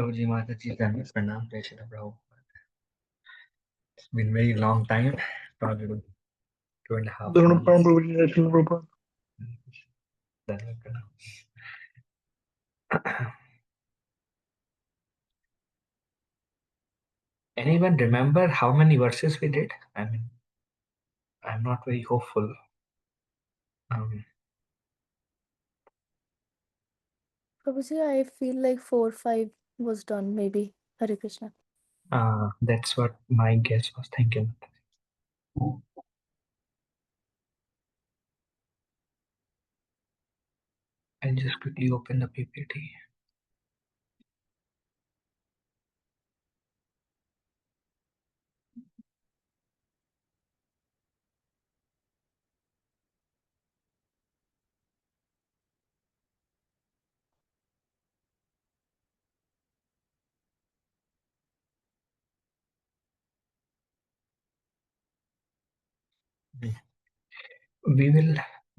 Prabhuji Mataji, Pranam, Jai Shri Prabhupada. It's been very long time, probably 2.5 दोनों months. Palm प्रभु जी जय प्रभु Anyone remember how many verses we did? I mean, I'm not very hopeful. Prabhu ji, I feel like 4, 5 was done, maybe. Hare Krishna. That's what my guess was thinking. I'll just quickly open the PPT. We will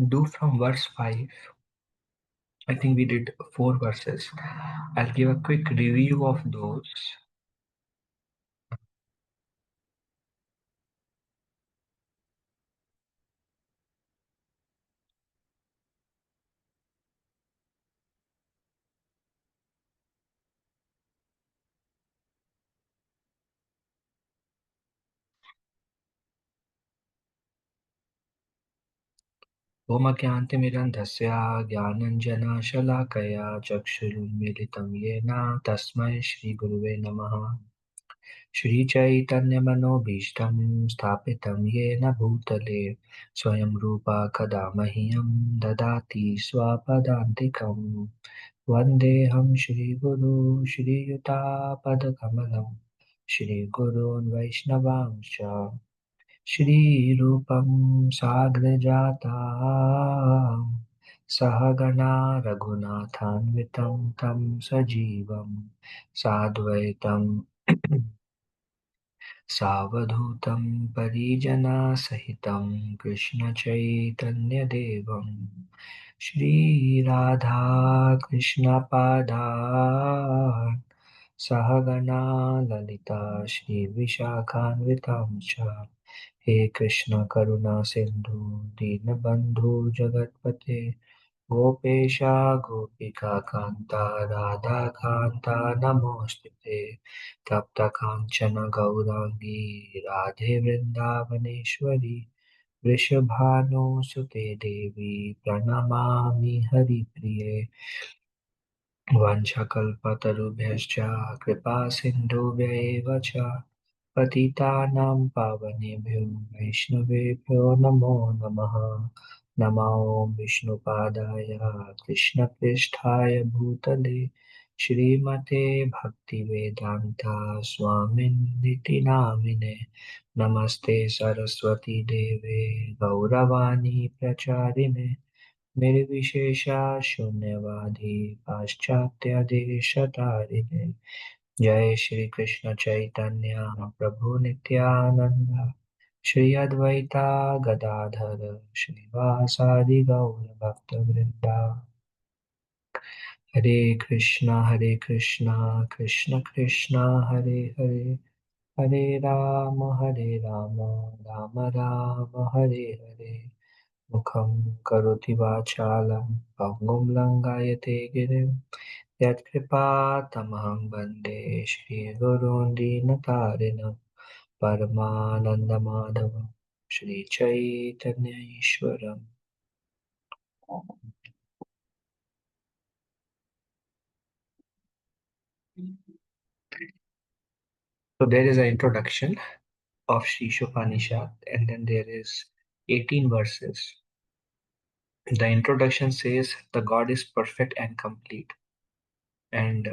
do from verse 5. I think we did 4 verses. I'll give a quick review of those. ओमज्ञानतिमिरन्धस्य ज्ञानञ्जनशलाकया चक्षुरुन्मीलितं येन तस्मै श्रीगुरुवे नमः। श्रीचैतन्यमनोभीष्टं स्थापितं येन भूतले स्वयं रूपा कदा मह्यं ददाति स्वपदान्तिकं। वन्देऽहं श्रीगुरू श्रीयुतापदकमलं श्रीगुरून् वैष्णवांश्च श्रीरूपं साग्रजाता सहगणा रघुनाथान्वितं तं सजीवं साद्वैतं सावधूतं परिजनसहितं कृष्णचैतन्यदेवं श्रीराधाकृष्णपादान् सहगणा ललिता श्रीविशाखान्वितं च। हे कृष्ण करुणा सिंधु दीनबंधु जगतपते गोपेश गोपिका कांता राधा कांता नमोस्तुते तप्त कांचन गौरांगी राधे वृंदावनेश्वरी वृषभानुसुते देवी प्रणमामि हरिप्रिये वंशकल्पतरुभ्यश्च कृपा सिन्धुभ्यैव च पतितानां पावनेभ्यो वैष्णवेभ्यो नमो नमः। नमो विष्णुपादाय कृष्णपृष्ठाय भूतले श्रीमते भक्तिवेदान्ता स्वामिन्निति नामिने। नमस्ते सरस्वती देवे गौरवाणी प्रचारिणे निर्विशेषा शून्यवादी पाश्चात्य देशतारिणे। जय श्री कृष्ण चैतन्य प्रभु नित्यानंद श्री अद्वैता गदाधर श्रीवासादि गौर भक्त वृंदा। हरे कृष्णा कृष्ण कृष्णा हरे हरे हरे राम राम राम हरे हरे। मुखं करोति वाचालं पङ्गुं लङ्घयते गिरिं यत्कृपातमहं वन्दे श्रीगुरून् दीनतारिणं परमानन्दमाधवं Sri Chaitanya ईश्वरम्। So there is an introduction of Sri Isopanishad, and then there is 18 verses. The introduction says the God is perfect and complete, and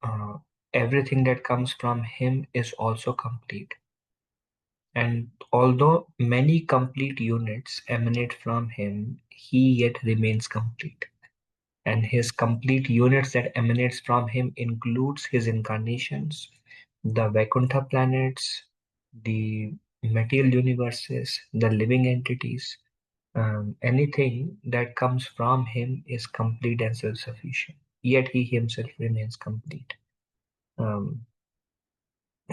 uh, everything that comes from him is also complete. And although many complete units emanate from him, he yet remains complete. And his complete units that emanates from him includes his incarnations, the Vaikuntha planets, the material universes, the living entities. Anything that comes from him is complete and self-sufficient. Yet he himself remains complete. Um,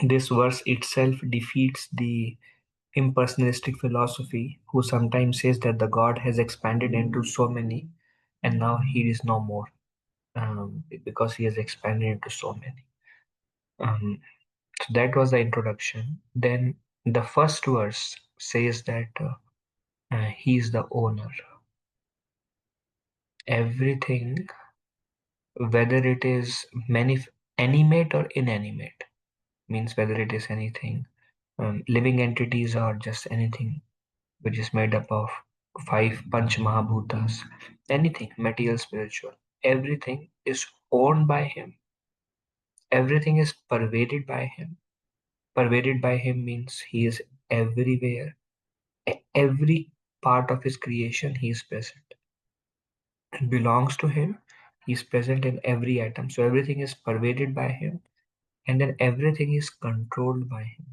this verse itself defeats the impersonalistic philosophy, who sometimes says that the God has expanded into so many and now he is no more, because he has expanded into so many. So that was the introduction. Then the first verse says that he is the owner. Everything, whether it is animate or inanimate, means whether it is anything, living entities or just anything which is made up of five Panch Mahabhutas, anything material, spiritual, everything is owned by him. Everything is pervaded by him. Pervaded by him means he is everywhere. Every part of his creation, he is present. It belongs to him. He is present in every atom. So everything is pervaded by him, and then everything is controlled by him.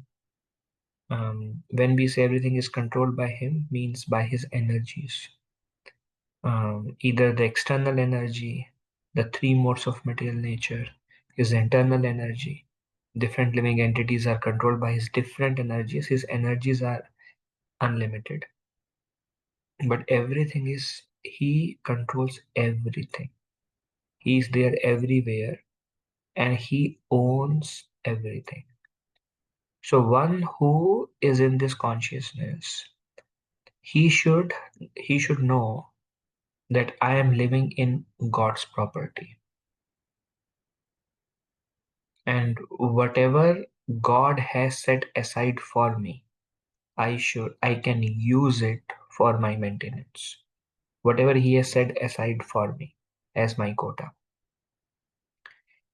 When we say everything is controlled by him, means by his energies. Either the external energy, the three modes of material nature, his internal energy. Different living entities are controlled by his different energies. His energies are unlimited. But everything is, he controls everything. He is there everywhere and he owns everything. So one who is in this consciousness, he should he should know that I am living in God's property. And whatever God has set aside for me, I can use it for my maintenance. Whatever he has set aside for me as my quota.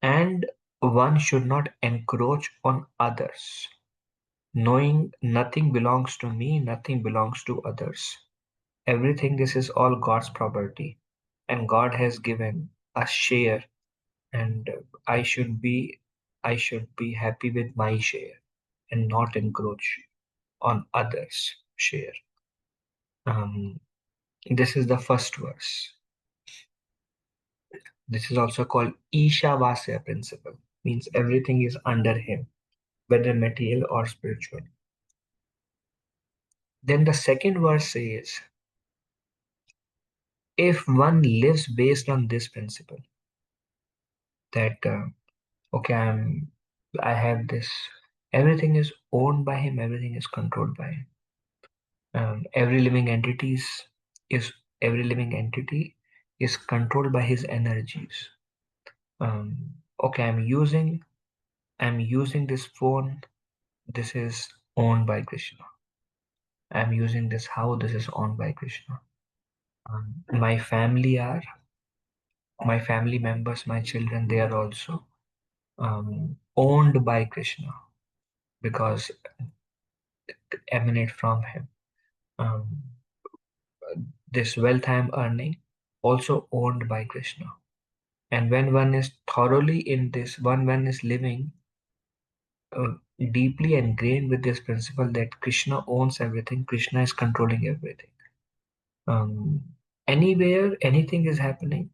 And one should not encroach on others, knowing nothing belongs to me, nothing belongs to others. Everything, this is all God's property, and God has given a share, and I should be happy with my share and not encroach on others' share. Um, this is the first verse. This is also called Ishavasya principle, means everything is under him, whether material or spiritual. Then the second verse says, if one lives based on this principle, that okay, I have this, everything is owned by him, everything is controlled by him. Every living is every living entity is controlled by his energies. Okay, I'm using this phone. This is owned by Krishna. I'm using this house. This is owned by Krishna. My family are my family members, my children. They are also owned by Krishna because emanate from him. Um, this wealth I'm earning also owned by Krishna. And when one is thoroughly in this, one is living uh, deeply ingrained with this principle that Krishna owns everything, Krishna is controlling everything. Um, Anywhere anything is happening,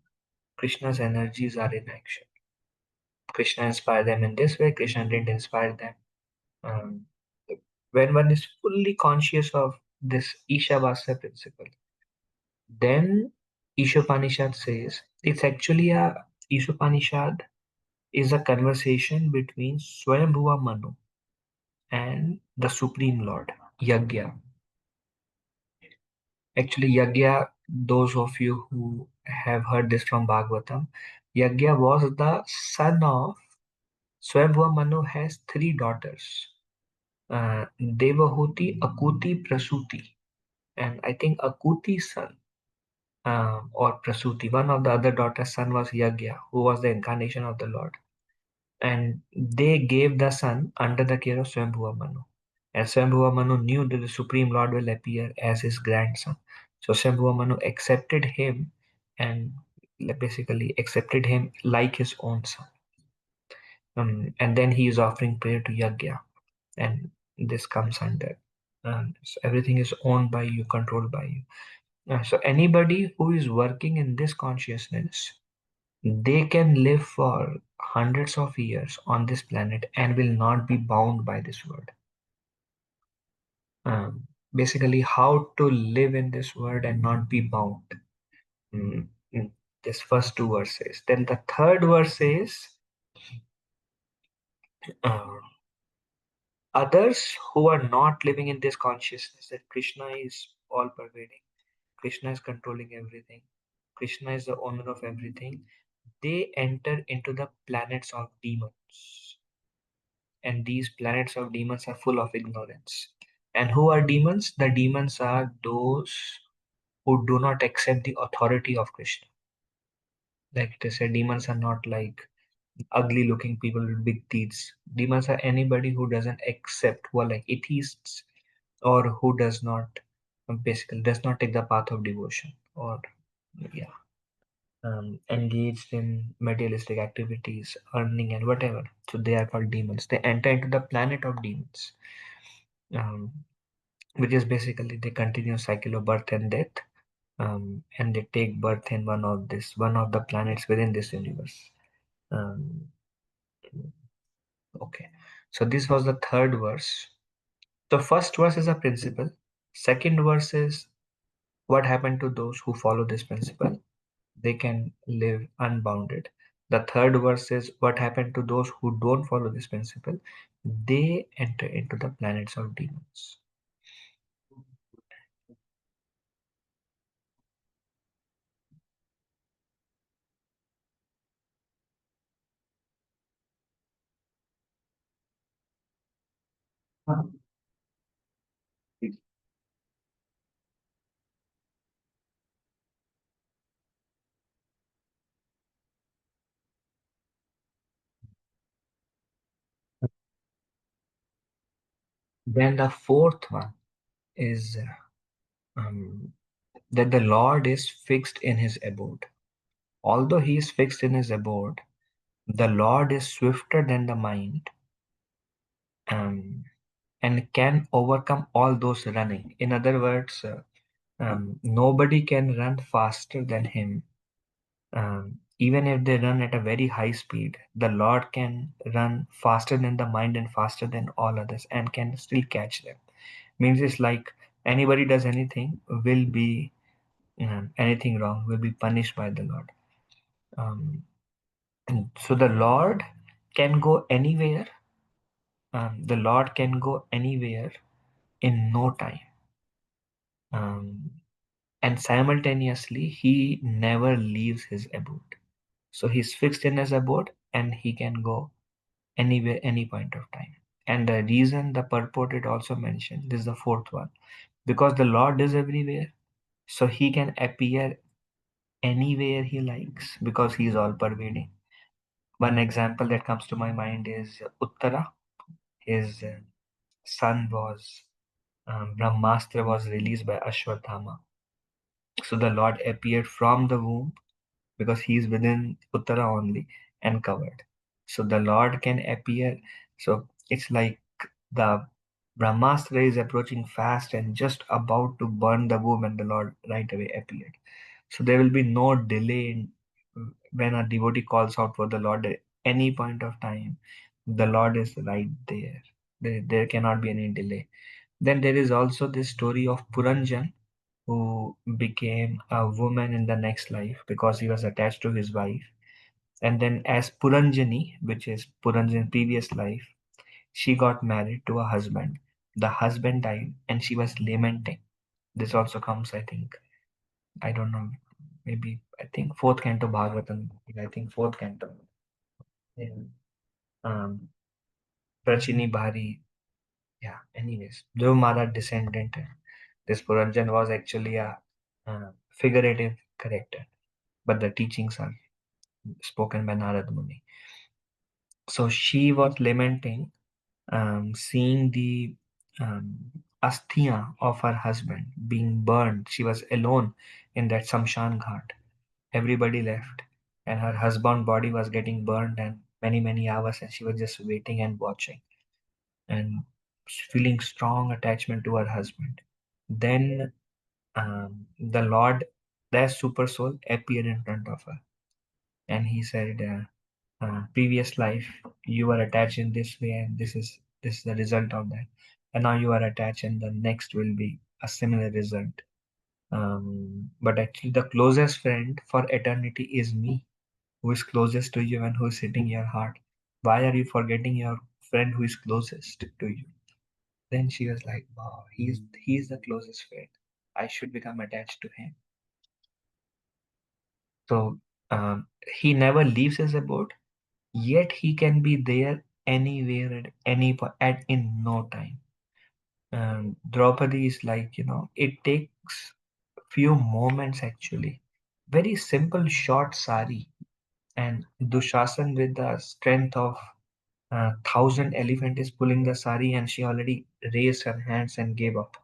Krishna's energies are in action. Krishna inspired them in this way, Krishna didn't inspire them. Um, when one is fully conscious of this Ishavasya principle, then Isopanishad says it's actually a Isopanishad is a conversation between Swayambhuva Manu and the Supreme Lord, Yagya. Actually, Yagya, those of you who have heard this from Bhagavatam, Yagya was the son of Swayambhuva Manu has three daughters, Devahuti, Akuti, Prasuti. And I think Akuti's son, or Prasuti, one of the other daughter's son was Yagya, who was the incarnation of the Lord. And they gave the son under the care of Swambhuva Manu. And Swambhuva Manu knew that the Supreme Lord will appear as his grandson. So Swambhuva Manu accepted him and basically accepted him like his own son. And then he is offering prayer to Yagya. And this comes under. So everything is owned by you, controlled by you. So anybody who is working in this consciousness, they can live for hundreds of years on this planet and will not be bound by this world. Basically, how to live in this world and not be bound. In this first two verses. Then the third verse is uh, others who are not living in this consciousness that Krishna is all pervading, Krishna is controlling everything, Krishna is the owner of everything. They enter into the planets of demons, and these planets of demons are full of ignorance. And who are demons? The demons are those who do not accept the authority of Krishna. Like they say, demons are not like ugly looking people with big teeth. Demons are anybody who doesn't accept, who are like atheists, or who does not basically does not take the path of devotion, or yeah, engaged in materialistic activities, earning and whatever. So they are called demons. They enter into the planet of demons, um, which is basically the continuous cycle of birth and death. And they take birth in one of the planets within this universe. Um, okay, so this was the third verse. The first verse is a principle. Second verse is what happened to those who follow this principle. They can live unbounded. The third verse is what happened to those who don't follow this principle. They enter into the planets of demons. Then the fourth one is that the Lord is fixed in his abode. Although he is fixed in his abode, the Lord is swifter than the mind, um, and can overcome all those running. In other words, nobody can run faster than him. Even if they run at a very high speed, the Lord can run faster than the mind and faster than all others and can still catch them. Means it's like anybody does anything will be anything wrong will be punished by the Lord. Um, so the Lord can go anywhere. The Lord can go anywhere in no time. Um, and simultaneously, he never leaves his abode. So he's fixed in his abode and he can go anywhere, any point of time. And the reason the purport it also mentioned, this is the fourth one, because the Lord is everywhere, so he can appear anywhere he likes because he is all pervading. One example that comes to my mind is Uttara. His son was Brahmastra was released by Ashwatthama. So the Lord appeared from the womb because he is within Uttara only and covered. So the Lord can appear. So it's like the Brahmastra is approaching fast and just about to burn the womb, and the Lord right away appeared. So there will be no delay in when a devotee calls out for the Lord at any point of time. The Lord is right there. There cannot be any delay. Then there is also this story of Puranjan, who became a woman in the next life because he was attached to his wife. And then, as Puranjani, which is Puranjan's previous life, she got married to a husband. The husband died, and she was lamenting. This also comes, I think, I don't know, maybe I think fourth canto Bhagavatam. I think fourth canto. Yeah. Um, Prachini Bhari. Yeah. Anyways, Jo Mara descendant. This Puranjan was actually a figurative character, but the teachings are spoken by Narad Muni. So she was lamenting, seeing the um, asthia of her husband being burned. She was alone in that Samshan Ghat. Everybody left, and her husband's body was getting burned, and many hours, and she was just waiting and watching and feeling strong attachment to her husband. Then the Lord, their super soul, appeared in front of her, and he said, Previous life you were attached in this way, and this is the result of that. And now you are attached, and the next will be a similar result. But actually, the closest friend for eternity is me, who is closest to you and who is sitting in your heart. Why are you forgetting your friend who is closest to you? Then she was like, wow, he's the closest friend. I should become attached to him. So he never leaves his abode, yet he can be there anywhere at any point at in no time. Draupadi is like, it takes few moments actually. Very simple short sari, and Dushasan with the strength of 1,000 elephant is pulling the sari, and she already raised her hands and gave up,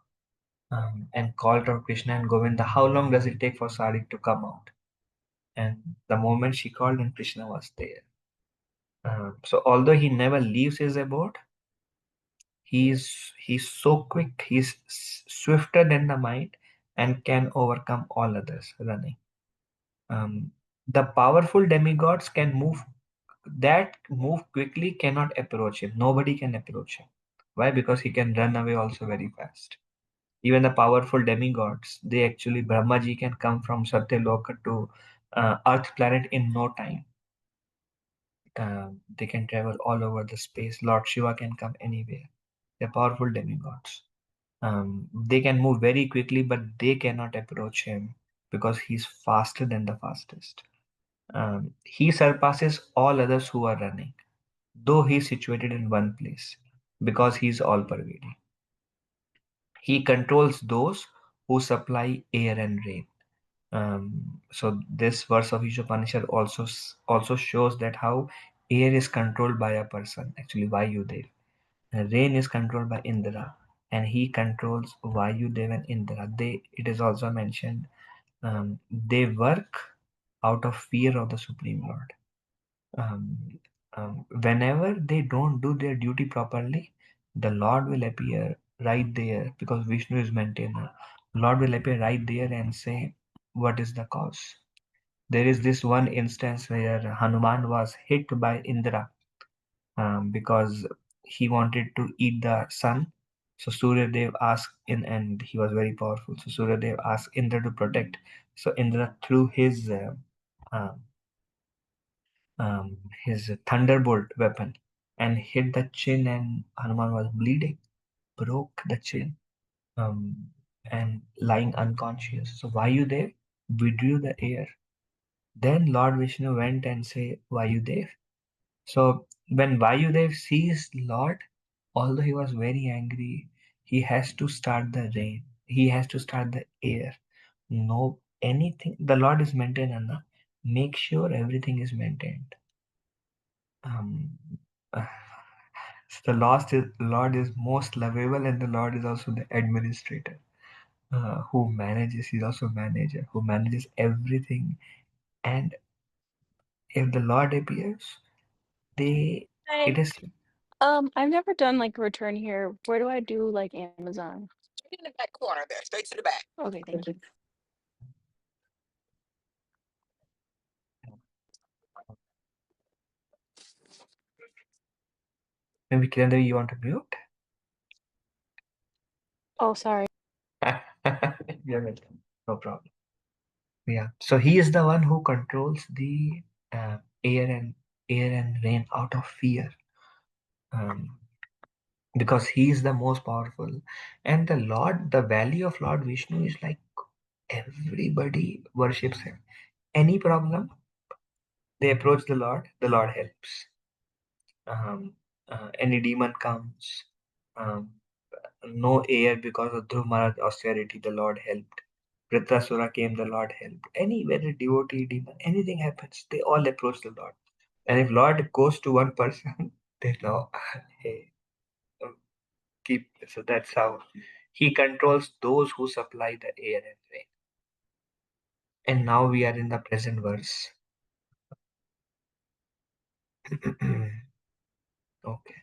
and called out Krishna and Govinda. How long does it take for sari to come out? And the moment she called, and Krishna was there. So although he never leaves his abode, he's so quick. He's swifter than the mind and can overcome all others running. Um, the powerful demigods can move quickly cannot approach him. Nobody can approach him. Why? Because he can run away also very fast. Even the powerful demigods, they actually Brahmaji can come from Satyaloka to Earth planet in no time. They can travel all over the space. Lord Shiva can come anywhere. They're powerful demigods. They can move very quickly, but they cannot approach him because he's faster than the fastest. He surpasses all others who are running, though he is situated in one place, because he is all pervading. He controls those who supply air and rain. So this verse of Isopanishad also shows that how air is controlled by a person, actually Vayudev. Rain is controlled by Indra, and he controls Vayudev and Indra. It is also mentioned, they work out of fear of the Supreme Lord. Um, Whenever they don't do their duty properly, the Lord will appear right there, because Vishnu is maintainer. Lord will appear right there and say, "What is the cause?" There is this one instance where Hanuman was hit by Indra, because he wanted to eat the sun. So Surya Dev asked in, and he was very powerful. So Surya Dev asked Indra to protect. So Indra threw uh, his thunderbolt weapon and hit the chin, and Hanuman was bleeding, broke the chin, um, and lying unconscious. So Vayudev withdrew the air. Then Lord Vishnu went and said, Vayudev. So when Vayudev sees Lord, although he was very angry, he has to start the rain. He has to start the air. No, anything. The Lord is maintained, Anna. Make sure everything is maintained. Um, uh, the Lord is most lovable, and the Lord is also the administrator, who manages. He's also manager who manages everything. And if the Lord appears, they Hi. it is. I've never done like a return here. Where do I do like Amazon? In the back corner there, straight to the back. Okay, thank you. Maybe Kirandevi, you want to mute? Oh, sorry. You're welcome. No problem. Yeah. So he is the one who controls the uh, air and air and rain out of fear, um, because he is the most powerful. And the Lord, the value of Lord Vishnu is like everybody worships him. Any problem, they approach the Lord helps. Um, any demon comes, um, no air because of Dhruv Maharaj austerity, the Lord helped. Vritrasura came, the Lord helped. Any very devotee demon, anything happens, they all approach the Lord. And if Lord goes to one person, they know, hey, um, keep. So that's how he controls those who supply the air and rain. And now we are in the present verse. Okay.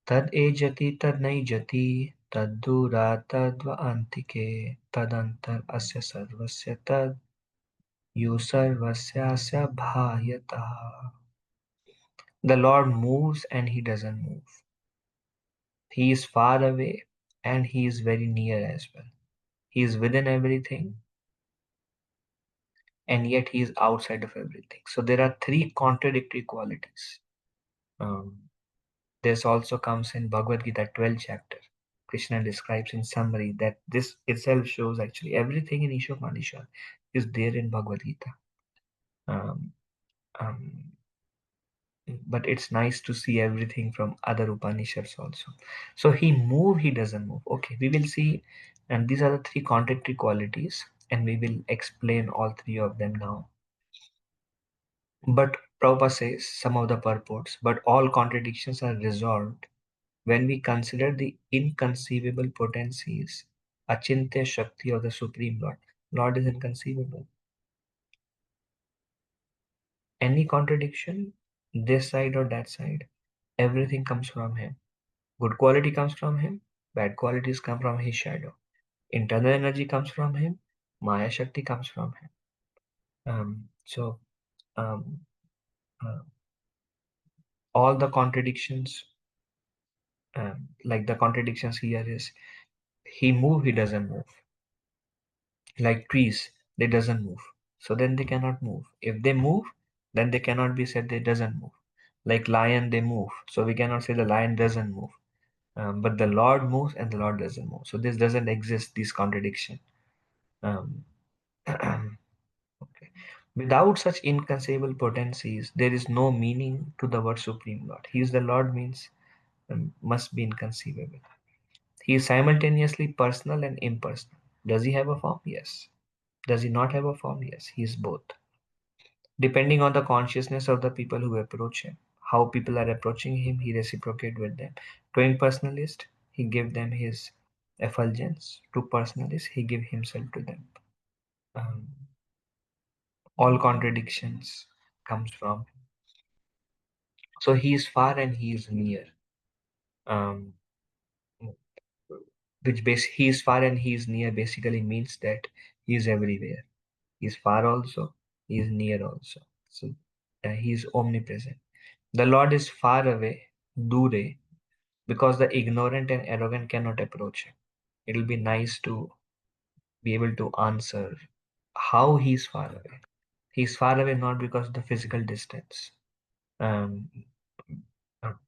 Tad ejati tad naijati tad dura tad va antike tad antar asya sarvasya tad Yu sarvasyasya bhayataha. The Lord moves and he doesn't move. He is far away and he is very near as well. He is within everything and yet he is outside of everything. So there are three contradictory qualities. Um, this also comes in Bhagavad Gita 12th chapter. Krishna describes in summary that this itself shows actually everything in Isopanishad is there in Bhagavad Gita. Um, um, but it's nice to see everything from other Upanishads also. So he move, he doesn't move. Okay, we will see, and these are the three contradictory qualities, and we will explain all three of them now. But Prabhupada says some of the purports, but all contradictions are resolved when we consider the inconceivable potencies, Achintya Shakti of the Supreme Lord. Lord is inconceivable. Any contradiction, this side or that side, everything comes from him. Good quality comes from him, bad qualities come from his shadow. Internal energy comes from him, Maya Shakti comes from him. So, um, uh, all the contradictions, like the contradictions here is, he move, he doesn't move. Like trees, they doesn't move. So then they cannot move. If they move, then they cannot be said they doesn't move. Like lion, they move. So we cannot say the lion doesn't move. But the Lord moves and the Lord doesn't move. So this doesn't exist, this contradiction. Um, okay. Without such inconceivable potencies, there is no meaning to the word Supreme Lord. He is the Lord means must be inconceivable. He is simultaneously personal and impersonal. Does he have a form? Yes. Does he not have a form? Yes. He is both. Depending on the consciousness of the people who approach him, how people are approaching him, he reciprocates with them. To impersonalist, he give them his effulgence. To personalist, he give himself to them. Um, all contradictions comes from. So he is far and he is near. Um, he is far and he is near basically means that he is everywhere. He is far also, he is near also. So he is omnipresent. The Lord is far away, dure, because the ignorant and arrogant cannot approach him. It will be nice to be able to answer how he is far away. He is far away not because of the physical distance, um,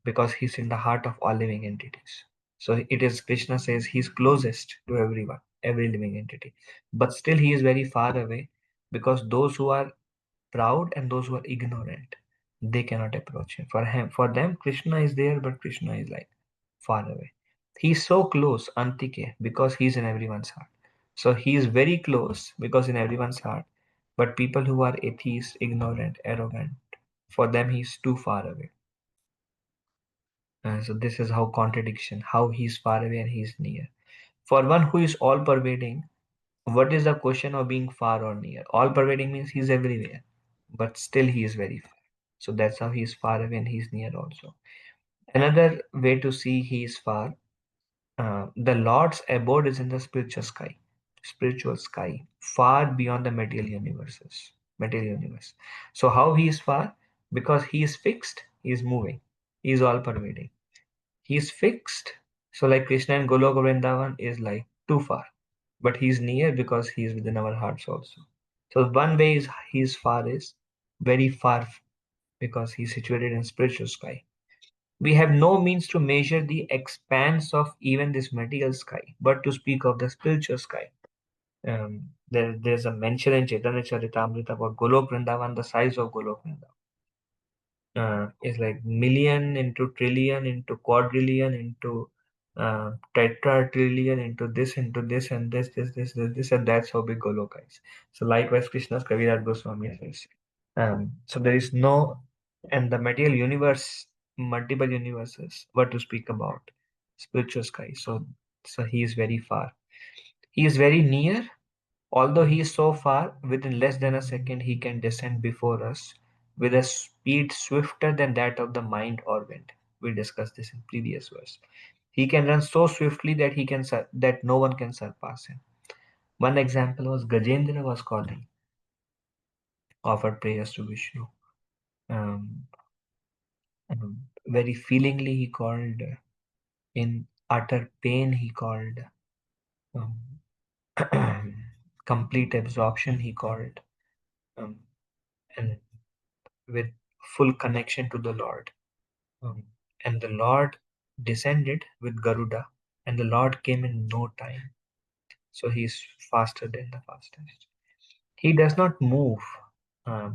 because he's in the heart of all living entities. So it is Krishna says he's closest to everyone, every living entity. But still he is very far away because those who are proud and those who are ignorant, they cannot approach him. For them, Krishna is there, but Krishna is like far away. He's so close, Antike, because he's in everyone's heart. So he is very close because in everyone's heart. But people who are atheists, ignorant, arrogant, for them he's too far away. So this is how contradiction, how he's far away and he's near. For one who is all pervading, what is the question of being far or near? All pervading means he's everywhere, but still he is very far. So that's how he is far away and he's near also. Another way to see he is far, the Lord's abode is in the spiritual sky, far beyond the material universe. So how he is far? Because he is fixed, he is moving, he is all pervading. He is fixed. So like Krishna and Goloka Vrindavan is like too far, but he is near because he is within our hearts also. So one way is he is far is very far because he is situated in spiritual sky. We have no means to measure the expanse of even this material sky, but to speak of the spiritual sky. There's a mention in Chaitanya Charitamrita about Golok Vrindavan, the size of Golok Vrindavan. Is like million into trillion into quadrillion into tetratrillion into this and this and that's how big Goloka is. So likewise Krishna's Kaviraj Goswami says. So there is no, and the material universe, multiple universes, what to speak about spiritual sky. So he is very far. He is very near. Although he is so far, within less than a second, he can descend before us with a speed swifter than that of the mind or wind. We discussed this in previous verse. He can run so swiftly that that no one can surpass him. One example was Gajendra was calling. offered prayers to Vishnu. Um, very feelingly he called, in utter pain he called, um, complete absorption he called, um, and with full connection to the Lord. Um, and the Lord descended with Garuda, and the Lord came in no time. So he is faster than the fastest. He does not move.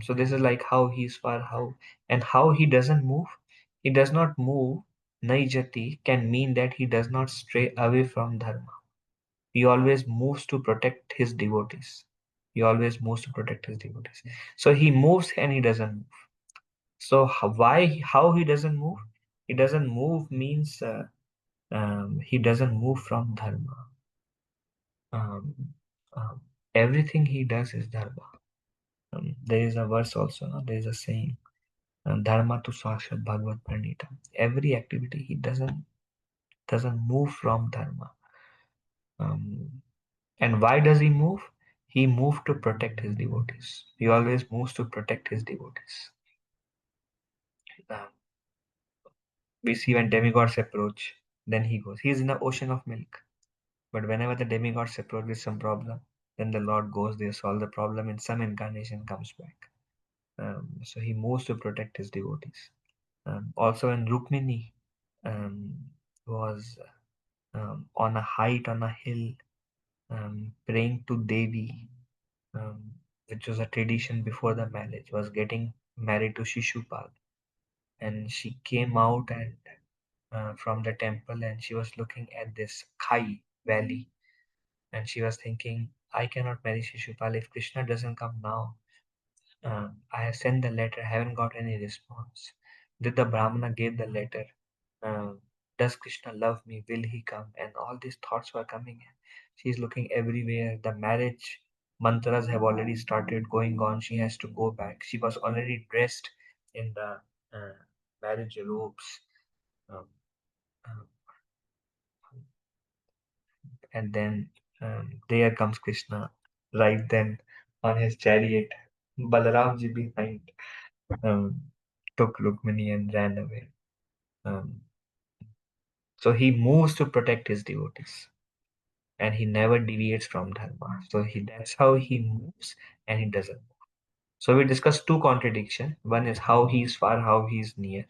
So this is like how he is far, how and how he doesn't move. He does not move. Naijati can mean that he does not stray away from dharma. He always moves to protect his devotees. He always moves to protect his devotees. So he moves and he doesn't move. So how he doesn't move? He doesn't move means he doesn't move from dharma. Um, um, Everything he does is dharma. There is a verse also. No? There is a saying, "Dharma tu sakshat bhagavad pranita." Every activity he doesn't move from dharma. Um, and why does he move? He moved to protect his devotees. He always moves to protect his devotees. Um, we see when demigods approach, then he goes. He is in the ocean of milk. But whenever the demigods approach with some problem, then the Lord goes there, solve the problem in some incarnation, comes back. So he moves to protect his devotees. Also, when Rukmini um, was on a height, on a hill, praying to Devi, um, which was a tradition before the marriage, was getting married to Shishupal. And she came out and from the temple, and she was looking at this Khai valley, and she was thinking, I cannot marry Shishupal if Krishna doesn't come now. I have sent the letter, haven't got any response. Did the Brahmana gave the letter? Uh, does Krishna love me? Will he come? And all these thoughts were coming in. She's looking everywhere. The marriage mantras have already started going on. She has to go back. She was already dressed in the marriage robes. Um, um, and then there comes Krishna right then on his chariot. Balaramji behind um, took Rukmini and ran away. Um, so he moves to protect his devotees, and he never deviates from dharma. So that's how he moves, and he doesn't move. So we discussed two contradictions. One is how he is far, how he is near.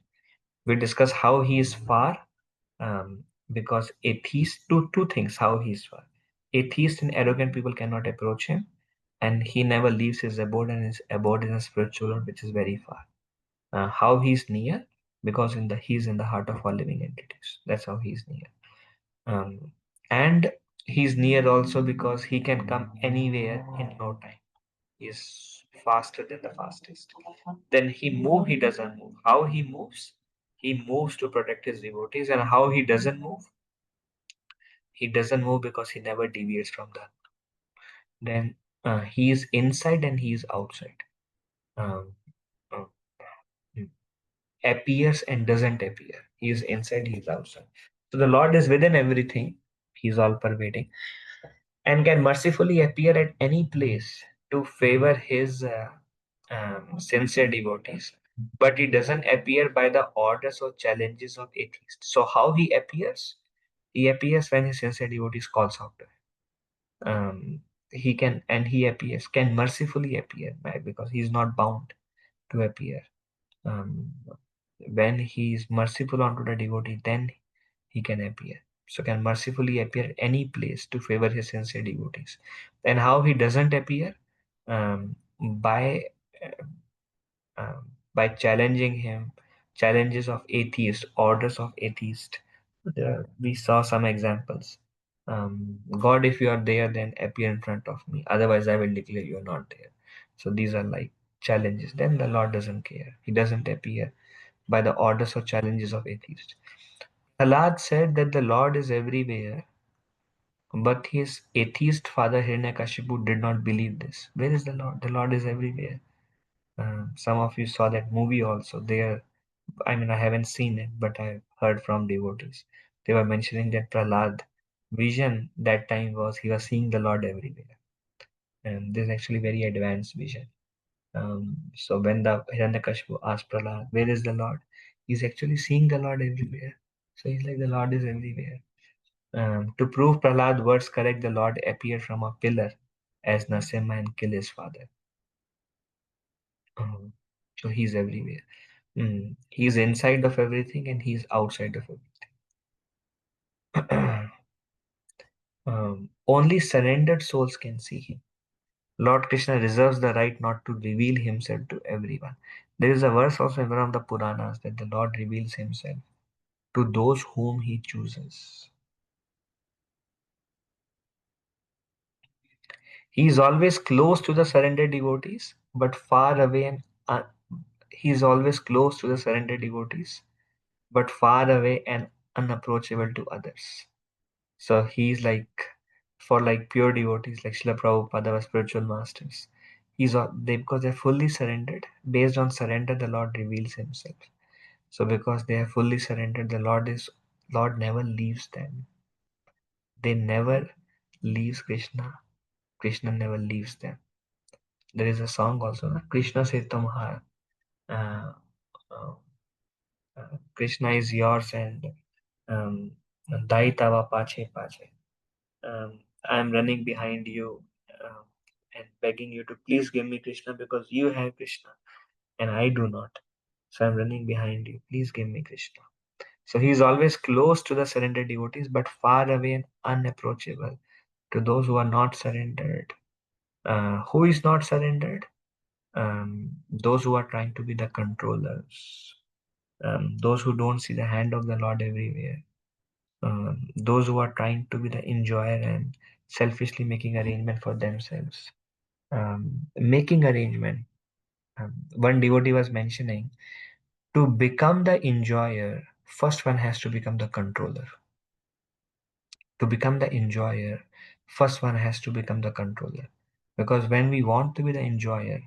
We discuss how he is far, because atheist, two things how he is far. Atheist and arrogant people cannot approach him, and he never leaves his abode, and his abode is a spiritual one, which is very far. How he's near? Because he's in the heart of all living entities. That's how he's near. And he's near also because he can come anywhere in no time. He's faster than the fastest. Then he doesn't move. How he moves? He moves to protect his devotees. And how he doesn't move? He doesn't move because he never deviates from that. Then he is inside and he is outside. Um, uh, Appears and doesn't appear. He is inside, he is outside. So the Lord is within everything. He is all pervading and can mercifully appear at any place to favor his sincere devotees. But he doesn't appear by the orders or challenges of atheists. So how he appears? He appears when his sincere devotees calls out to him. He can and he appears, can mercifully appear because he is not bound to appear. Um, when he is merciful unto the devotee, then he can appear. So can mercifully appear at any place to favor his sincere devotees. And how he doesn't appear? By challenging him, challenges of atheist, orders of atheist. We saw some examples. God, if you are there, then appear in front of me. Otherwise, I will declare you are not there. So these are like challenges. Then the Lord doesn't care. He doesn't appear by the orders or challenges of atheists. Prahlad said that the Lord is everywhere, but his atheist father Hiranyakashipu did not believe this. Where is the Lord? The Lord is everywhere. Some of you saw that movie also. There, I mean, I haven't seen it, but I've heard from devotees. They were mentioning that Prahlad vision that time was he was seeing the Lord everywhere, and this is actually very advanced vision. So when the Hiranyakashipu asked Prahlad, "Where is the Lord?" He's actually seeing the Lord everywhere. So he's like, the Lord is everywhere. To prove Prahlad's words correct, the Lord appeared from a pillar as Narasimha and killed his father. Um, so he's everywhere. He's inside of everything and he's outside of everything. Only surrendered souls can see him. Lord Krishna reserves the right not to reveal himself to everyone. There is a verse also in one of the Puranas that the Lord reveals himself to those whom he chooses. He is always close to the surrendered devotees, but far away and he is always close to the surrendered devotees, but far away and unapproachable to others. So he's like for like pure devotees like Srila Prabhupada, our spiritual masters. Because they're fully surrendered. Based on surrender, the Lord reveals Himself. So because they are fully surrendered, the Lord never leaves them. They never leaves Krishna. Krishna never leaves them. There is a song also, na? Krishna se tumhar. Uh, uh, Krishna is yours and um, Dai tava pache pache. I'm running behind you um, and begging you to please give me Krishna because you have Krishna and I do not. So I'm running behind you. Please give me Krishna. So he is always close to the surrendered devotees, but far away and unapproachable to those who are not surrendered. Who is not surrendered? Those who are trying to be the controllers, those who don't see the hand of the Lord everywhere, those who are trying to be the enjoyer and selfishly making arrangement for themselves. Making arrangement. One devotee was mentioning to become the enjoyer, first one has to become the controller. To become the enjoyer, first one has to become the controller. Because when we want to be the enjoyer,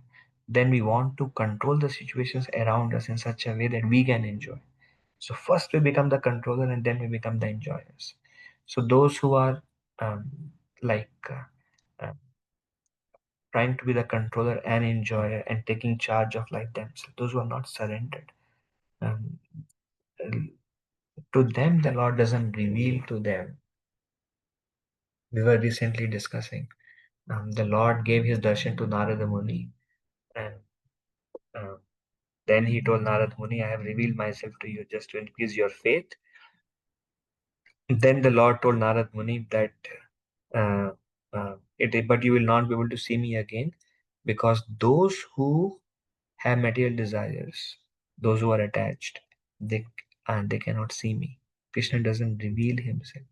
then we want to control the situations around us in such a way that we can enjoy. So first we become the controller and then we become the enjoyers. So those who are um, like uh, trying to be the controller and enjoyer and taking charge of life themselves, those who are not surrendered, um, to them the Lord doesn't reveal to them. We were recently discussing. The Lord gave his darshan to Narada Muni, and uh, then he told Narada Muni, I have revealed myself to you just to increase your faith. Then the Lord told Narada Muni that but you will not be able to see me again because those who have material desires, those who are attached, they cannot see me. Krishna doesn't reveal himself.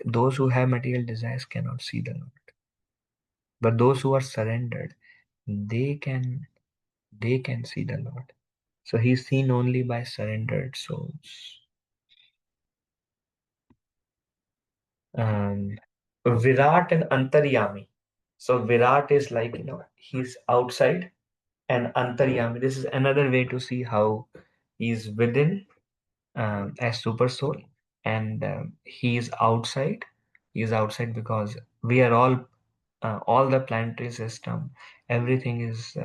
Those who have material desires cannot see the Lord. But those who are surrendered, they can they can see the Lord. So he's seen only by surrendered souls. Um, Virat and Antaryami. So Virat is like, he's outside, and Antaryami. This is another way to see how he's within as super soul, and he is outside. He is outside because we are all the planetary system, everything is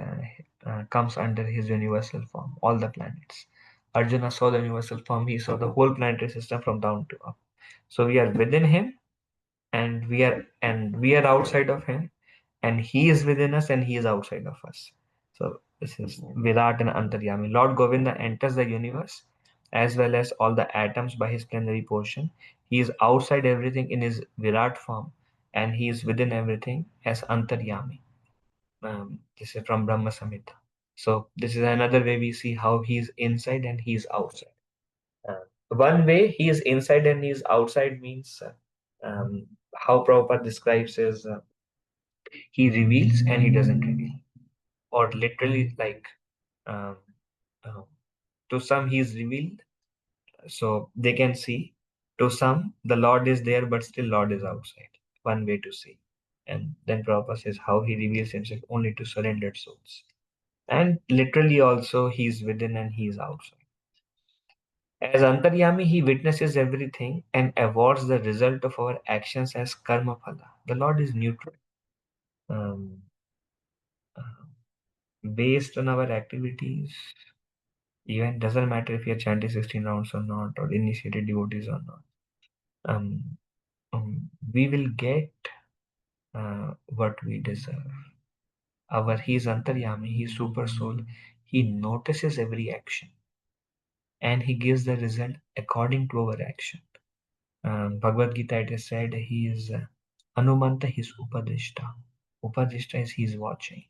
comes under his universal form. All the planets. Arjuna saw the universal form. He saw the whole planetary system from down to up. So we are within him, and we are outside of him, and he is within us and he is outside of us. So this is Virat and Antaryami. Lord Govinda enters the universe as well as all the atoms by his plenary portion. He is outside everything in his Virat form, and he is within everything as Antaryami. This is from Brahma Samhita. So this is another way we see how he is inside and he is outside. One way he is inside and he is outside means how Prabhupada describes is he reveals and he doesn't reveal, or literally like um, uh, to some he is revealed so they can see. To some the Lord is there but still Lord is outside. One way to see. And then Prabhupada says how he reveals himself only to surrendered souls. And literally also he is within and he is outside. As Antaryami, he witnesses everything and awards the result of our actions as karma phala. The Lord is neutral. Um, uh, based on our activities, even doesn't matter if you're chanting 16 rounds or not, or initiated devotees or not, um, we will get what we deserve. He's Antaryami, he's Super Soul. He notices every action and he gives the result according to our action. Bhagavad Gita, it is said he is Anumanta, his Upadishta. Upadishta is he's watching,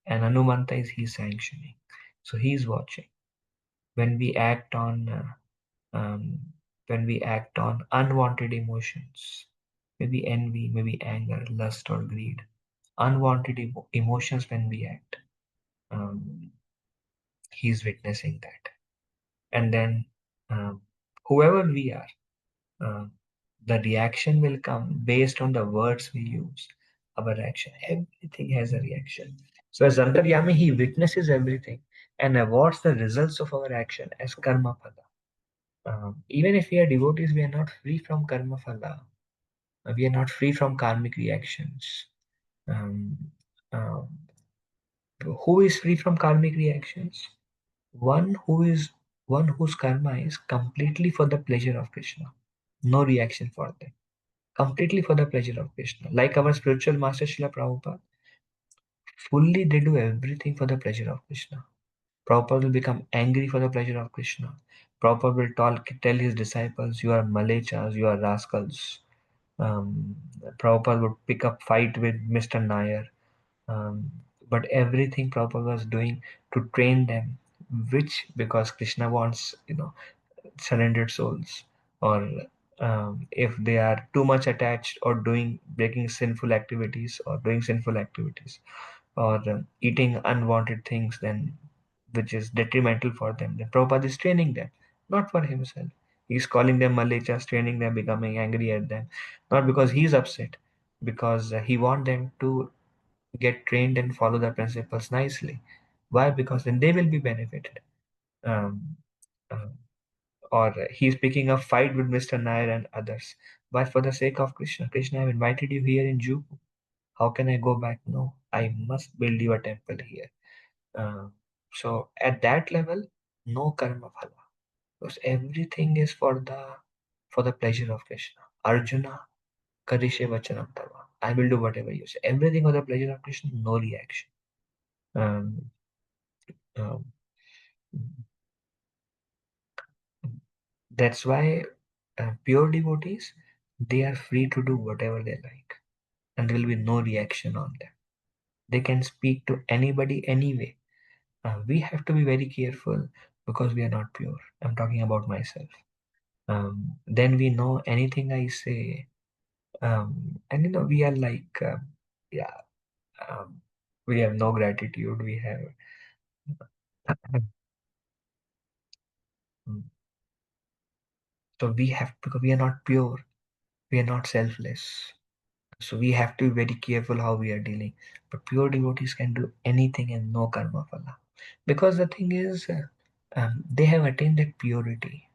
and Anumanta is he's sanctioning. So he's watching. When we act on unwanted emotions, maybe envy, maybe anger, lust, or greed, unwanted emotions when we act, um, he's witnessing that. And then um, whoever we are, uh, the reaction will come based on the words we use, our action. Everything has a reaction. So as Antaryami, he witnesses everything and awards the results of our action as karma phala. Even if we are devotees, we are not free from karma phala. We are not free from karmic reactions. Um, uh, who is free from karmic reactions? One who is one whose karma is completely for the pleasure of Krishna, no reaction for them, completely for the pleasure of Krishna. Like our spiritual master Srila Prabhupada, fully they do everything for the pleasure of Krishna. Prabhupada will become angry for the pleasure of Krishna. Prabhupada will tell his disciples, "You are malechas, you are rascals." Um, Prabhupada would pick up fight with Mr. Nair. Um, but everything Prabhupada was doing to train them, which because Krishna wants, surrendered souls, or if they are too much attached or breaking sinful activities or doing sinful activities, or eating unwanted things, then which is detrimental for them, then Prabhupada is training them, not for himself. He's calling them malechas, training them, becoming angry at them, not because he's upset, because he want them to get trained and follow the principles nicely. Why? Because then they will be benefited. Um, uh, or he's picking a fight with Mr. Nair and others. But for the sake of Krishna, Krishna, I've invited you here in Juhu. How can I go back? No, I must build you a temple here. Uh, so at that level, no karma phala, because everything is for the pleasure of Krishna. Arjuna, karishe vachanam tava. I will do whatever you say. Everything for the pleasure of Krishna, no reaction. Um, um, that's why pure devotees, they are free to do whatever they like, and there will be no reaction on them. They can speak to anybody anyway. We have to be very careful because we are not pure. I'm talking about myself. Then we know anything I say, and we are like, yeah, um, we have no gratitude. We have, Mm. So we have, because we are not pure, we are not selfless. So we have to be very careful how we are dealing. But pure devotees can do anything and no karma phala. Because the thing is, they have attained that purity.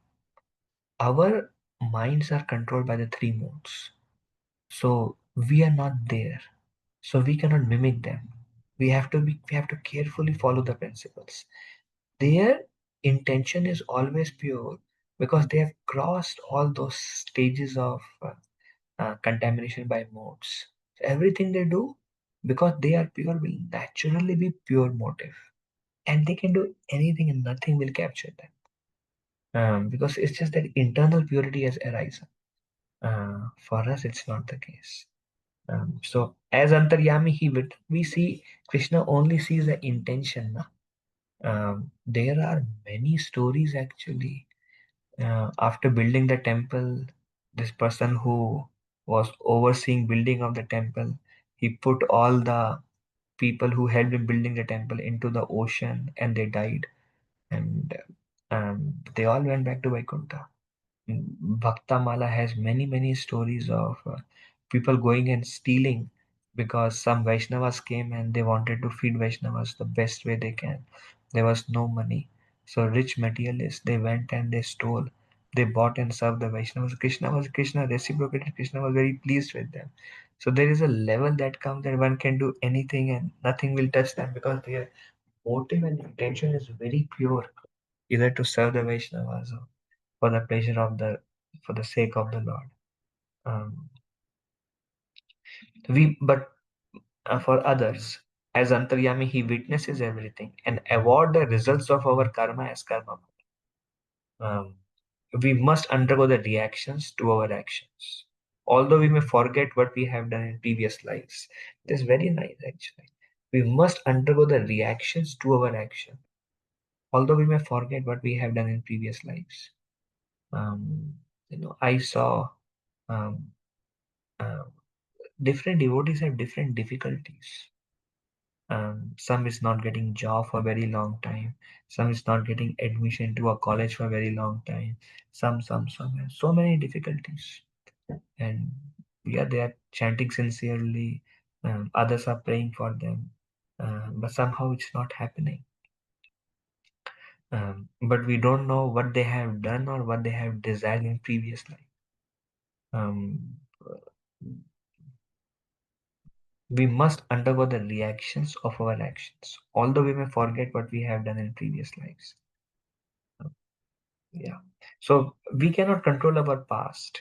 Our minds are controlled by the three modes. So we are not there. So we cannot mimic them. We have to carefully follow the principles. Their intention is always pure because they have crossed all those stages of contamination by modes. So everything they do, because they are pure, will naturally be pure motive, and they can do anything and nothing will capture them. Because it's just that internal purity has arisen. For us, it's not the case. So as Antaryami, we see Krishna only sees the intention. Na? There are many stories actually. After building the temple, this person who was overseeing building of the temple, he put all the people who helped in building the temple into the ocean and they died, and they all went back to Vaikuntha. Bhakta Mala has many stories of people going and stealing because some Vaishnavas came and they wanted to feed Vaishnavas the best way they can. There was no money. So rich materialists, they went and they stole. They bought and served the Vaishnavas. Krishna reciprocated. Krishna was very pleased with them. So there is a level that comes that one can do anything and nothing will touch them, because their motive and intention is very pure, either to serve the Vaishnavas or for the pleasure of for the sake of the Lord. Um, but for others, as Antaryami, he witnesses everything and award the results of our karma as karma. Um, we must undergo the reactions to our actions. Although we may forget what we have done in previous lives. It is very nice actually. We must undergo the reactions to our action. Although we may forget what we have done in previous lives. I saw um, uh, different devotees have different difficulties. Some is not getting job for a very long time. Some is not getting admission to a college for a very long time. Some, and so many difficulties. And yeah, they are chanting sincerely. Others are praying for them, but somehow it's not happening. But we don't know what they have done or what they have desired in previous life. Um, we must undergo the reactions of our actions, although we may forget what we have done in previous lives. Yeah. So we cannot control our past.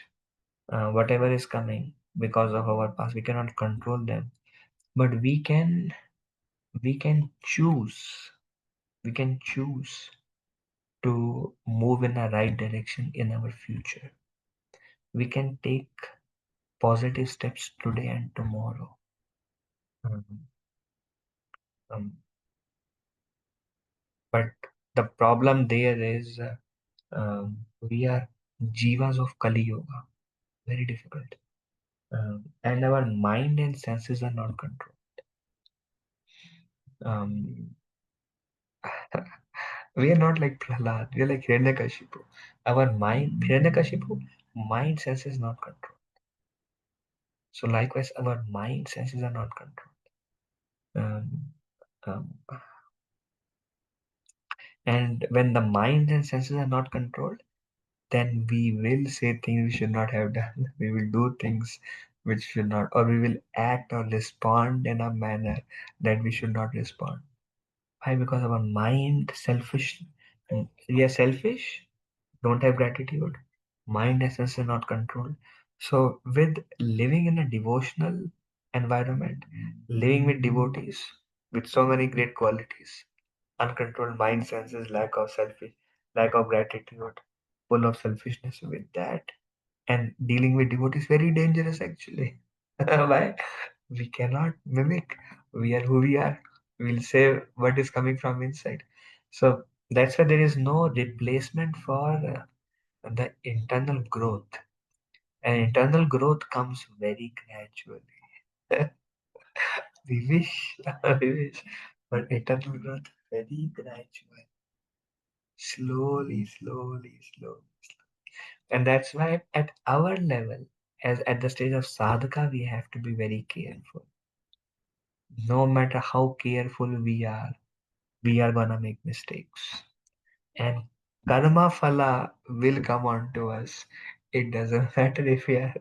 Whatever is coming because of our past, we cannot control them. But we can choose. We can choose to move in the right direction in our future. We can take positive steps today and tomorrow. Um, um, but the problem there is we are jivas of Kali Yoga. Very difficult. And our mind and senses are not controlled. Um, we are not like Prahlad. We are like Hiranyakashipu. Our mind, Hiranyakashipu, mind sense is not controlled. So likewise, our mind senses are not controlled. Um, um, and when the mind and senses are not controlled, then we will say things we should not have done. We will do things which should not, or we will act or respond in a manner that we should not respond. Why? Because our mind selfish. We are selfish, don't have gratitude, mind essence is not controlled. So with living in a devotional environment, living with devotees with so many great qualities, uncontrolled mind senses, lack of selfish, lack of gratitude, full of selfishness, with that and dealing with devotees very dangerous actually. Why? We cannot mimic. We are who we are. We'll say what is coming from inside. So that's why there is no replacement for the internal growth. And internal growth comes very gradually. We wish, we wish, but internal growth very gradual, slowly. And that's why at our level, as at the stage of sadhaka, we have to be very careful. No matter how careful we are gonna make mistakes. And karma phala will come on to us. It doesn't matter if we are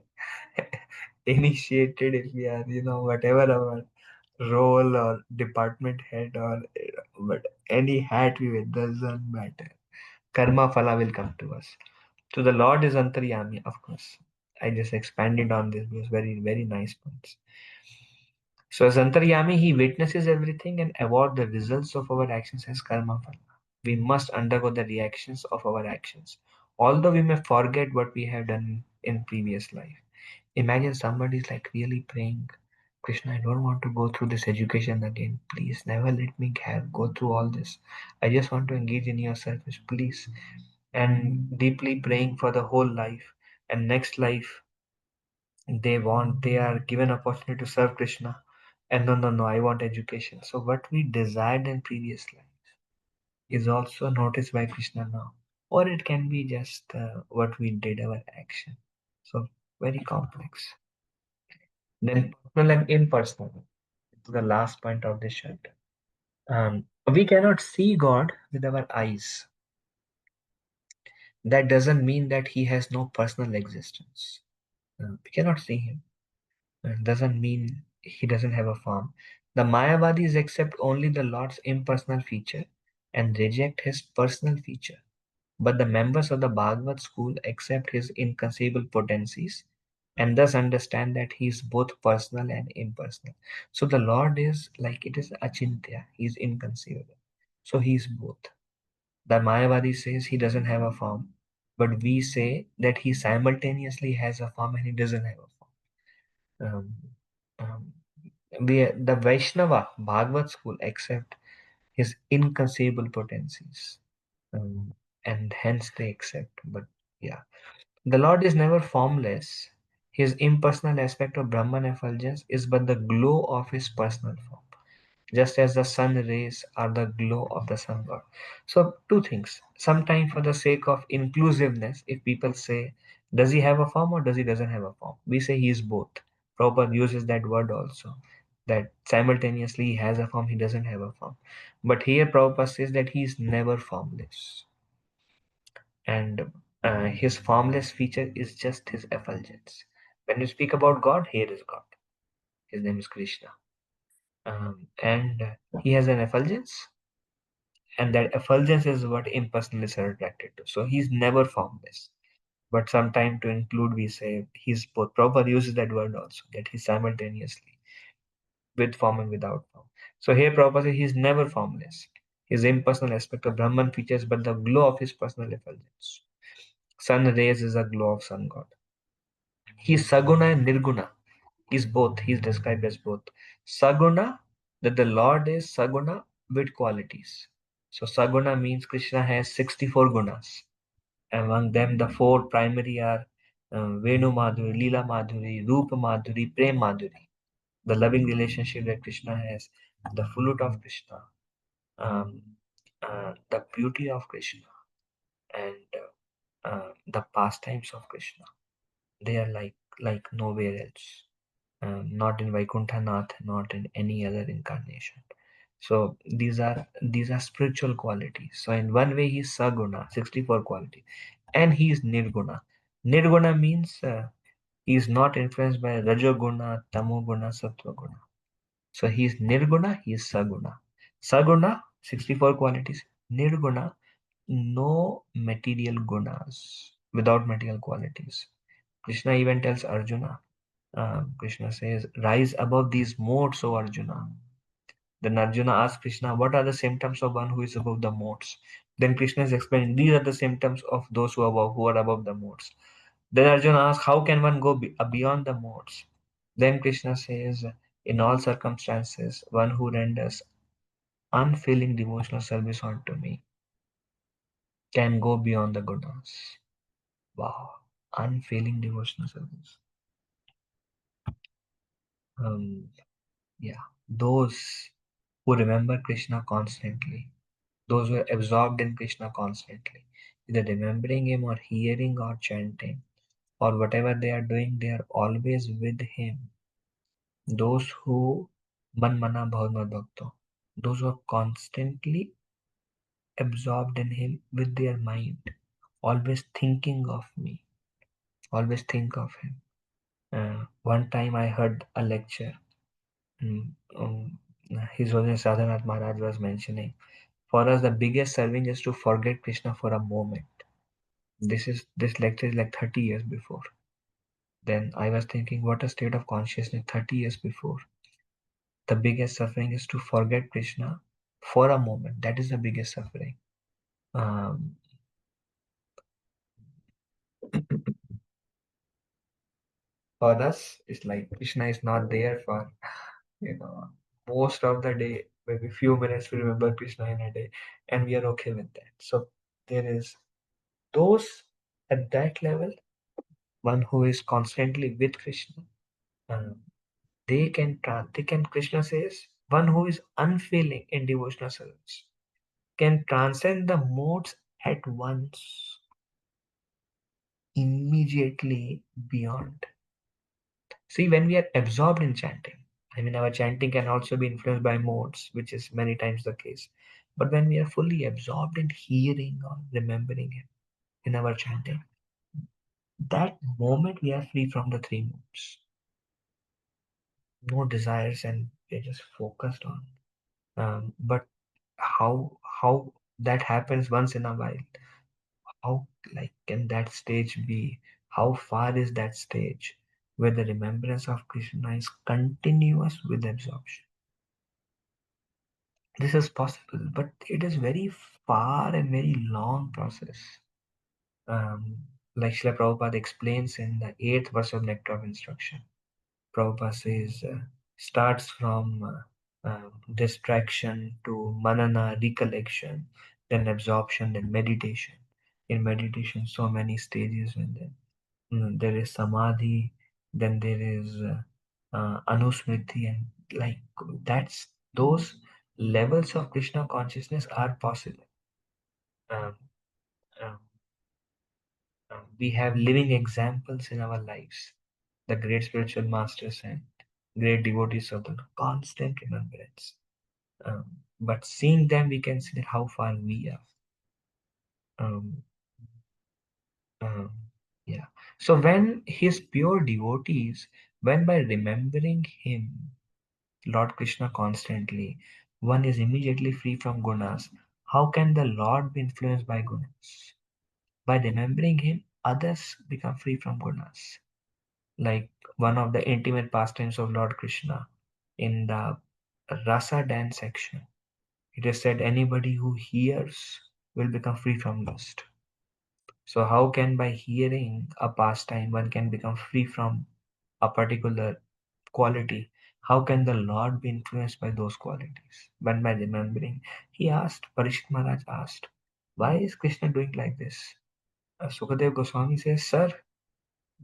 initiated, if we are, whatever our role or department head or but any hat we wear, doesn't matter. Karma phala will come to us. So the Lord is Antaryami, of course. I just expanded on this because very, very nice points. So as Antaryami, he witnesses everything and award the results of our actions as karma phala. We must undergo the reactions of our actions. Although we may forget what we have done in previous life. Imagine somebody is like really praying, Krishna, I don't want to go through this education again. Please never let me go through all this. I just want to engage in your service, please. And deeply praying for the whole life. And next life, they are given opportunity to serve Krishna. And no, I want education. So what we desired in previous life is also noticed by Krishna now. Or it can be just what we did, our action. So very complex. Then personal and impersonal. The last point of this chapter. We cannot see God with our eyes. That doesn't mean that he has no personal existence. We cannot see him. Doesn't mean he doesn't have a form. The Mayavadis accept only the Lord's impersonal feature and reject his personal feature. But the members of the Bhagavad school accept his inconceivable potencies and thus understand that he is both personal and impersonal. So the Lord is like it is achintya, he is inconceivable. So he is both. The Mayavadi says he doesn't have a form, but we say that he simultaneously has a form and he doesn't have a form. Um, um, the Vaishnava Bhagavad school accept his inconceivable potencies, um, and hence they accept. But yeah, the Lord is never formless. His impersonal aspect of Brahman effulgence is but the glow of his personal form, just as the sun rays are the glow of the sun god. So, two things. Sometimes, for the sake of inclusiveness, if people say, does he have a form or does he doesn't have a form? We say he is both. Prabhupada uses that word also, that simultaneously he has a form, he doesn't have a form. But here Prabhupada says that he is never formless. And his formless feature is just his effulgence. When you speak about God, here is God. His name is Krishna. And he has an effulgence, and that effulgence is what impersonalists are attracted to. So he's never formless. But sometime to include, we say he's both. Prabhupada uses that word also, that he's simultaneously with form and without form. So here Prabhupada says he's never formless. His impersonal aspect of Brahman features but the glow of his personal effulgence. Sun rays is a glow of sun god. He's Saguna and Nirguna. He's both. He's described as both. Saguna, that the Lord is Saguna with qualities. So Saguna means Krishna has 64 gunas. Among them, the four primary are Venu Madhuri, Leela Madhuri, Rupa Madhuri, Prem Madhuri. The loving relationship that Krishna has, the flute of Krishna, um, the beauty of Krishna, and the pastimes of Krishna. They are like nowhere else. Not in Vaikuntha Nath, not in any other incarnation. So these are spiritual qualities. So in one way he is Saguna, 64 quality, and he is Nirguna. Nirguna means he is not influenced by Rajoguna, Tamoguna, Sattva-guna. So he is Nirguna, he is Saguna. Saguna, 64 qualities. Nirguna, no material gunas, without material qualities. Krishna even tells Arjuna, Krishna says, rise above these modes, O Arjuna. Then Arjuna asks Krishna, what are the symptoms of one who is above the modes? Then Krishna is explaining, these are the symptoms of those who are above the modes. Then Arjuna asks, how can one go beyond the modes? Then Krishna says, in all circumstances, one who renders unfailing devotional service unto me can go beyond the gunas. Wow, unfailing devotional service. Um, yeah, those who remember Krishna constantly, those who are absorbed in Krishna constantly, either remembering Him or hearing or chanting or whatever they are doing, they are always with Him. Those who man mana bhavan bhakto, those who are constantly absorbed in Him with their mind, always thinking of me, always think of Him. One time I heard a lecture. mm, um, His Holiness Radhanath Maharaj was mentioning, for us, the biggest serving is to forget Krishna for a moment. This lecture is like 30 years before. Then I was thinking, what a state of consciousness 30 years before. The biggest suffering is to forget Krishna for a moment. That is the biggest suffering. Um, for us, it's like Krishna is not there for you know most of the day. Maybe few minutes we remember Krishna in a day, and we are okay with that. So there is those at that level, one who is constantly with Krishna. Um, they can Krishna says one who is unfailing in devotional service can transcend the modes at once, immediately beyond. See, when we are absorbed in chanting, I mean, our chanting can also be influenced by modes, which is many times the case. But when we are fully absorbed in hearing or remembering Him in our chanting, that moment we are free from the three modes. no desires, and they're just focused on. But how that happens once in a while? How like can that stage be? How far is that stage where the remembrance of Krishna is continuous with absorption? This is possible, but it is very far and very long process. Um, like Srila Prabhupada explains in the 8th verse of Nectar of Instruction. Prabhupada says, starts from distraction to manana, recollection, then absorption, then meditation. In meditation, so many stages, and then there is samadhi, then there is anusmriti, and like that's those levels of Krishna consciousness are possible. Um, um, we have living examples in our lives, the great spiritual masters and great devotees of the constant remembrance. Um, but seeing them, we can see that how far we are. Um, yeah. So when his pure devotees, when by remembering him, Lord Krishna constantly, one is immediately free from gunas. How can the Lord be influenced by gunas? By remembering him, others become free from gunas. Like one of the intimate pastimes of Lord Krishna in the Rasa dance section. It is said anybody who hears will become free from lust. So how can by hearing a pastime one can become free from a particular quality? How can the Lord be influenced by those qualities? But by remembering, he asked, Parishit Maharaj asked, why is Krishna doing like this? Sukadev Goswami says, Sir,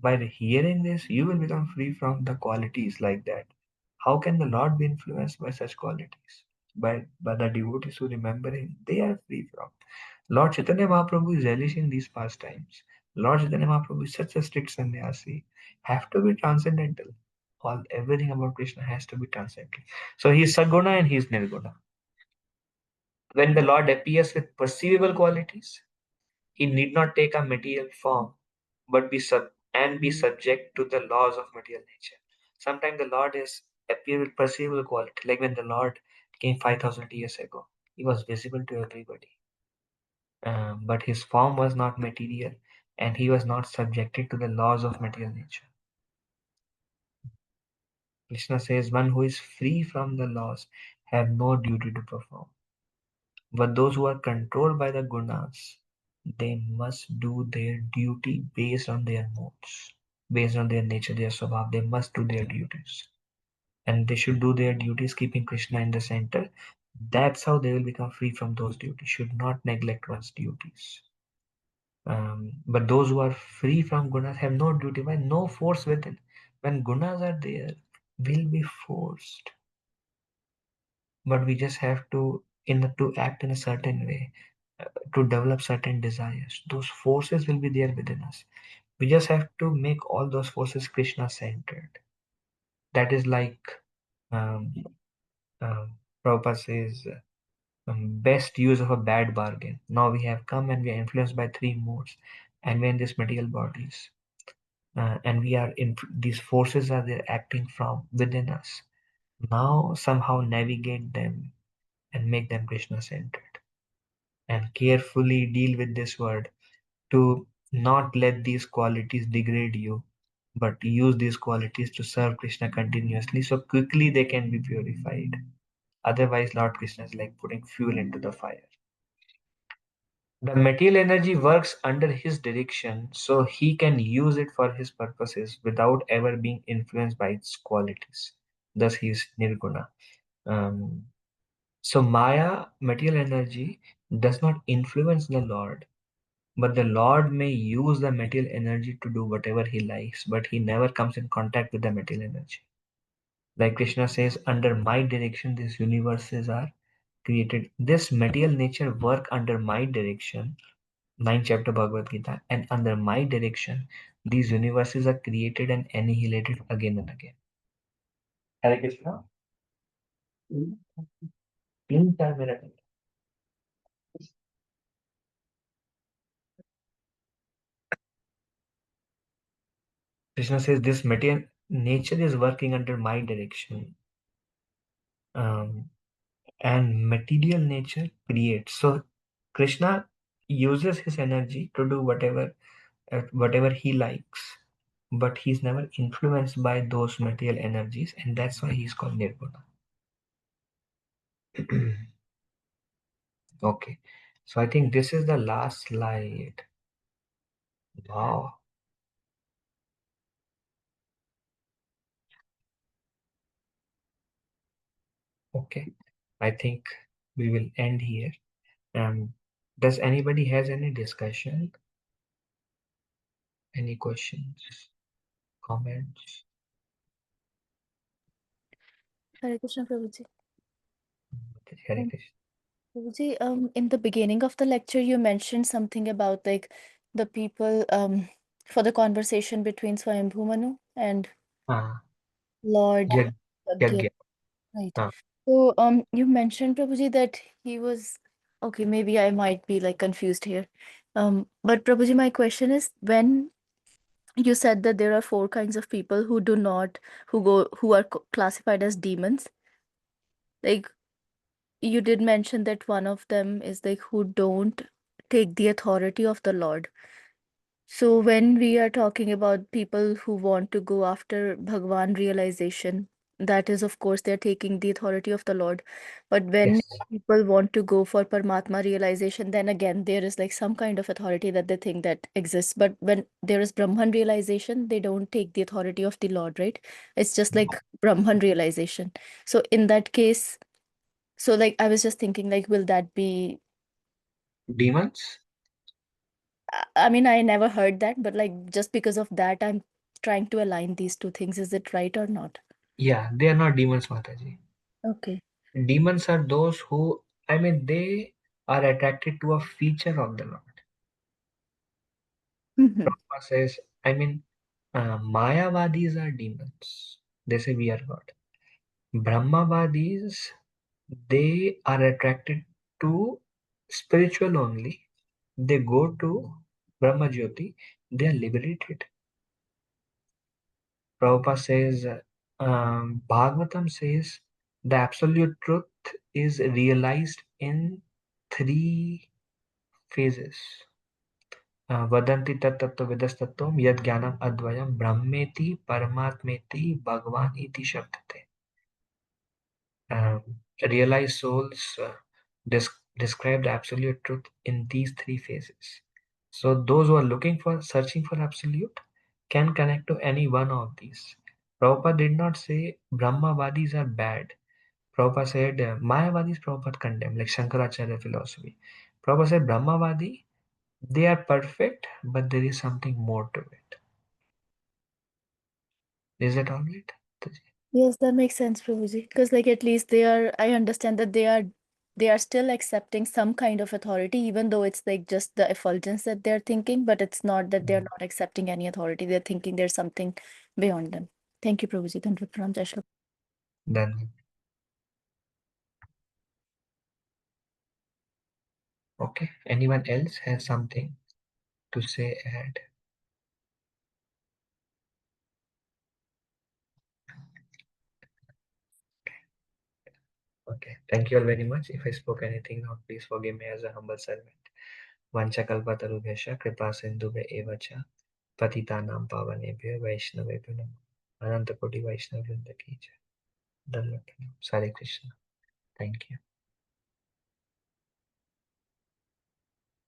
by hearing this, you will become free from the qualities like that. How can the Lord be influenced by such qualities? By the devotees who remember Him, they are free from. Lord Chaitanya Mahaprabhu is relishing these pastimes. Lord Chaitanya Mahaprabhu is such a strict sannyasi, have to be transcendental. All everything about Krishna has to be transcendental. So he is Saguna and he is Nirguna. When the Lord appears with perceivable qualities, he need not take a material form, but be subject to the laws of material nature. Sometimes the Lord is appear with perceivable quality, like when the Lord came 5,000 years ago. He was visible to everybody, but his form was not material, and he was not subjected to the laws of material nature. Krishna says, "One who is free from the laws have no duty to perform." But those who are controlled by the gunas, they must do their duty based on their modes, based on their nature, their swabhav. They must do their duties. And they should do their duties keeping Krishna in the center. That's how they will become free from those duties. Should not neglect one's duties. But those who are free from gunas have no duty, why? No force within. When gunas are there, will be forced. But we just have to act in a certain way, to develop certain desires. Those forces will be there within us. We just have to make all those forces Krishna centered. That is like um, Prabhupada says, best use of a bad bargain. Now we have come and we are influenced by three modes, and we're in these material bodies, and we are in these forces are there acting from within us. Now somehow navigate them and make them Krishna centered, and carefully deal with this word to not let these qualities degrade you, but use these qualities to serve Krishna continuously so quickly they can be purified. Otherwise, Lord Krishna is like putting fuel into the fire. The material energy works under his direction, so he can use it for his purposes without ever being influenced by its qualities. Thus, he is Nirguna. Um, so, Maya, material energy, does not influence the Lord, but the Lord may use the material energy to do whatever he likes, but he never comes in contact with the material energy. Like Krishna says, under my direction, these universes are created. This material nature work under my direction, 9th chapter Bhagavad Gita, and under my direction, these universes are created and annihilated again and again. Hare Krishna. 3 4 minutes. Krishna says this material nature is working under my direction, and material nature creates. So Krishna uses his energy to do whatever he likes, but he's never influenced by those material energies, and that's why he's called Nirguna. Okay, so I think this is the last slide. Wow. Okay, I think we will end here. Does anybody has any discussion? Any questions? Comments? Hare Krishna, Prabhuji. Hare Um, Krishna. Prabhuji, in the beginning of the lecture, you mentioned something about like the people for the conversation between Swayambhu Manu and Ah, Lord Yag- Yagya, Yagya. right? Ah, So you mentioned, Prabhuji, that he was okay. Maybe I might be like confused here. But Prabhuji, my question is, when you said that there are four kinds of people who do not, who are classified as demons, like you did mention that one of them is like who don't take the authority of the Lord. So when we are talking about people who want to go after Bhagwan realization, that is, of course, they're taking the authority of the Lord. But when yes. people want to go for Paramatma realization, then again, there is like some kind of authority that they think that exists. But when there is Brahman realization, they don't take the authority of the Lord, right? It's just like Brahman realization. So in that case, so like I was just thinking, like, will that be Demons? I mean, I never heard that, but like just because of that, I'm trying to align these two things. Is it right or not? Yeah, they are not demons, Mataji. Okay. Demons are those who, I mean, they are attracted to a feature of the Lord. Mhm. Prabhupada says, I mean, Mayavadis are demons. They say we are God. Brahmavadis, they are attracted to spiritual only. They go to Brahma Jyoti, they are liberated. Prabhupada says, Bhagavatam says, the absolute truth is realized in three phases. Vadanti तत्तत्त्वविदस्तत्त्वं यद् ज्ञानम् अद्वयं ब्रह्मेति परमात्मेति भगवान इति शब्दते. Realized souls describe the absolute truth in these three phases. So those who are searching for absolute can connect to any one of these. Prabhupada did not say Brahmavadis are bad. Prabhupada said Mayavadis Prabhupada condemned, like Shankaracharya philosophy. Prabhupada said Brahmavadi, they are perfect, but there is something more to it. Is that all right? Yes, that makes sense, Prabhuji. Because like at least I understand that they are still accepting some kind of authority, even though it's like just the effulgence that they're thinking, but it's not that they're not accepting any authority. They're thinking there's something beyond them. Thank you, Prabhuji. Thank you, Pranam Jai Shri. Then, okay. Anyone else has something to say? Add. Okay. Thank you all very much. If I spoke anything wrong, please forgive me as a humble servant. Vanchakalpatarubhyascha kripa sindhubhya eva cha patitanam pavanebhyo vaishnavebhyo namo. Ananta Koti Vaishnava Vrinda ki jai. Dandavat pranam. Hare Krishna. Thank you.